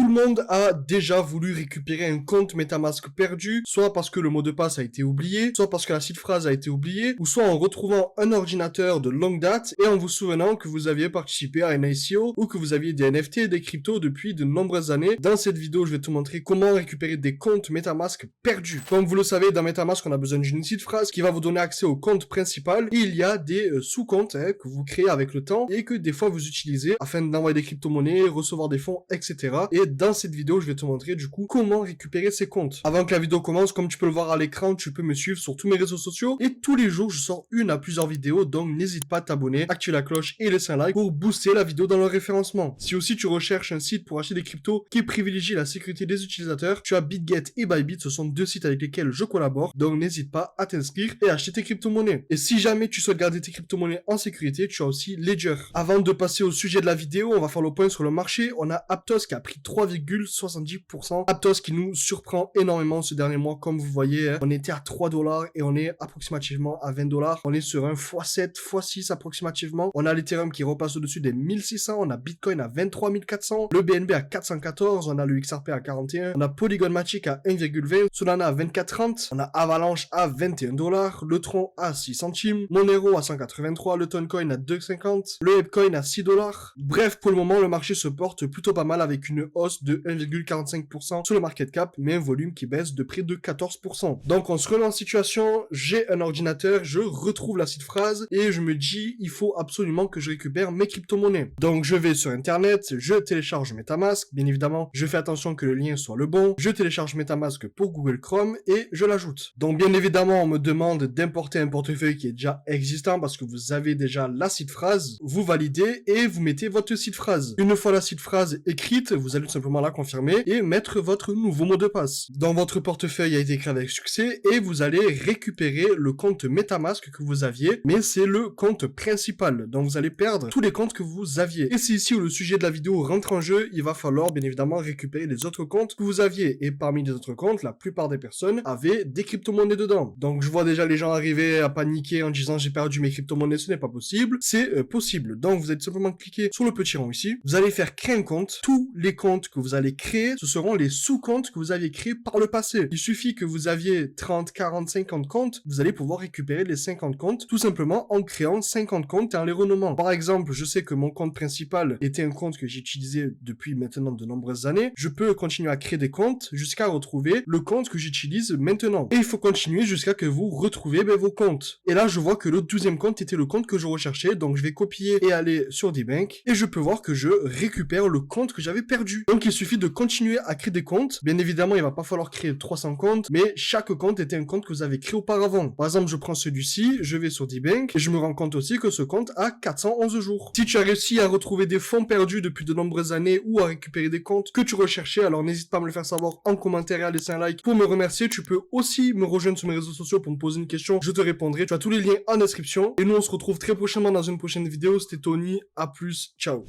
Tout le monde a déjà voulu récupérer un compte MetaMask perdu, soit parce que le mot de passe a été oublié, soit parce que la seed phrase a été oubliée, ou soit en retrouvant un ordinateur de longue date et en vous souvenant que vous aviez participé à un ICO ou que vous aviez des NFT et des cryptos depuis de nombreuses années. Dans cette vidéo, je vais te montrer comment récupérer des comptes MetaMask perdus. Comme vous le savez, dans MetaMask, on a besoin d'une seed phrase qui va vous donner accès au compte principal et il y a des sous-comptes que vous créez avec le temps et que des fois vous utilisez afin d'envoyer des crypto-monnaies, recevoir des fonds, etc. Et dans cette vidéo, je vais te montrer du coup comment récupérer ces comptes. Avant que la vidéo commence, comme tu peux le voir à l'écran, tu peux me suivre sur tous mes réseaux sociaux et tous les jours, je sors une à plusieurs vidéos, donc n'hésite pas à t'abonner, activer la cloche et laisser un like pour booster la vidéo dans le référencement. Si aussi tu recherches un site pour acheter des cryptos qui privilégie la sécurité des utilisateurs, tu as BitGet et Bybit, ce sont deux sites avec lesquels je collabore, donc n'hésite pas à t'inscrire et acheter tes crypto-monnaies. Et si jamais tu souhaites garder tes crypto-monnaies en sécurité, tu as aussi Ledger. Avant de passer au sujet de la vidéo, on va faire le point sur le marché. On a Aptos qui a pris 3,70%. Aptos qui nous surprend énormément ce dernier mois, comme vous voyez, on était à 3 $ et on est approximativement à 20 $. On est sur un x7, x6 approximativement. On a l'Ethereum qui repasse au-dessus des 1600, on a Bitcoin à 23 400, le BNB à 414, on a le XRP à 41, on a Polygon Matic à 1,20, Solana à 24,30, on a Avalanche à 21 $, le Tron à 6 centimes, Monero à 183, le Toncoin à 2,50, le Hepcoin à 6 $. Bref, pour le moment, le marché se porte plutôt pas mal avec une hausse de 1,45% sur le market cap, mais un volume qui baisse de près de 14%. Donc on se remet en situation, j'ai un ordinateur, je retrouve la seed phrase et je me dis, il faut absolument que je récupère mes crypto-monnaies. Donc je vais sur internet, je télécharge MetaMask, bien évidemment, je fais attention que le lien soit le bon, je télécharge MetaMask pour Google Chrome et je l'ajoute. Donc bien évidemment, on me demande d'importer un portefeuille qui est déjà existant parce que vous avez déjà la seed phrase, vous validez et vous mettez votre seed phrase. Une fois la seed phrase écrite, vous allez tout simplement la confirmer et mettre votre nouveau mot de passe. Dans votre portefeuille a été créé avec succès et vous allez récupérer le compte MetaMask que vous aviez, mais c'est le compte principal. Donc vous allez perdre tous les comptes que vous aviez. Et c'est ici où le sujet de la vidéo rentre en jeu, il va falloir bien évidemment récupérer les autres comptes que vous aviez. Et parmi les autres comptes, la plupart des personnes avaient des crypto-monnaies dedans. Donc je vois déjà les gens arriver à paniquer en disant j'ai perdu mes crypto-monnaies, ce n'est pas possible. C'est possible. Donc vous allez simplement cliquer sur le petit rond ici. Vous allez faire créer un compte. Tous les comptes que vous allez créer, ce seront les sous-comptes que vous aviez créés par le passé. Il suffit que vous aviez 30, 40, 50 comptes, vous allez pouvoir récupérer les 50 comptes tout simplement en créant 50 comptes et en les renommant. Par exemple, je sais que mon compte principal était un compte que j'ai utilisé depuis maintenant de nombreuses années. Je peux continuer à créer des comptes jusqu'à retrouver le compte que j'utilise maintenant. Et il faut continuer jusqu'à que vous retrouviez vos comptes. Et là, je vois que le 12e compte était le compte que je recherchais. Donc, je vais copier et aller sur D-Bank. Et je peux voir que je récupère le compte que j'avais perdu. Donc, il suffit de continuer à créer des comptes. Bien évidemment, il va pas falloir créer 300 comptes, mais chaque compte était un compte que vous avez créé auparavant. Par exemple, je prends celui-ci, je vais sur D-Bank et je me rends compte aussi que ce compte a 411 jours. Si tu as réussi à retrouver des fonds perdus depuis de nombreuses années ou à récupérer des comptes que tu recherchais, alors n'hésite pas à me le faire savoir en commentaire et à laisser un like pour me remercier. Tu peux aussi me rejoindre sur mes réseaux sociaux pour me poser une question, je te répondrai. Tu as tous les liens en description et nous on se retrouve très prochainement dans une prochaine vidéo. C'était Tony, à plus, ciao.